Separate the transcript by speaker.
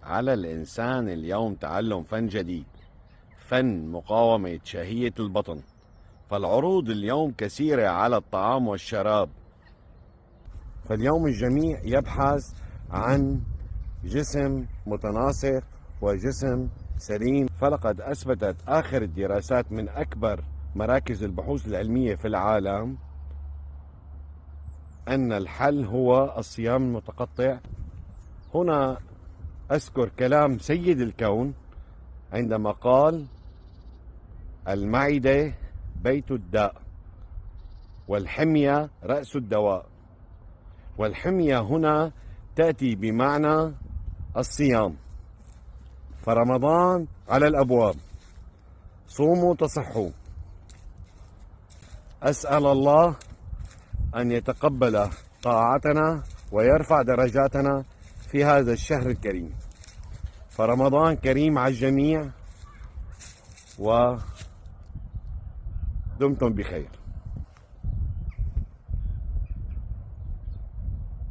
Speaker 1: على الإنسان اليوم تعلم فن جديد، فن مقاومة شهية البطن. فالعروض اليوم كثيرة على الطعام والشراب، فاليوم الجميع يبحث عن جسم متناسق وجسم سليم. فلقد أثبتت آخر الدراسات من أكبر مراكز البحوث العلمية في العالم أن الحل هو الصيام المتقطع. هنا أذكر كلام سيد الكون عندما قال: المعدة بيت الداء، والحمية رأس الدواء. والحمية هنا تأتي بمعنى الصيام، فرمضان على الأبواب، صوموا تصحوا. أسأل الله أن يتقبل طاعتنا ويرفع درجاتنا في هذا الشهر الكريم. فرمضان كريم على الجميع، ودمتم بخير.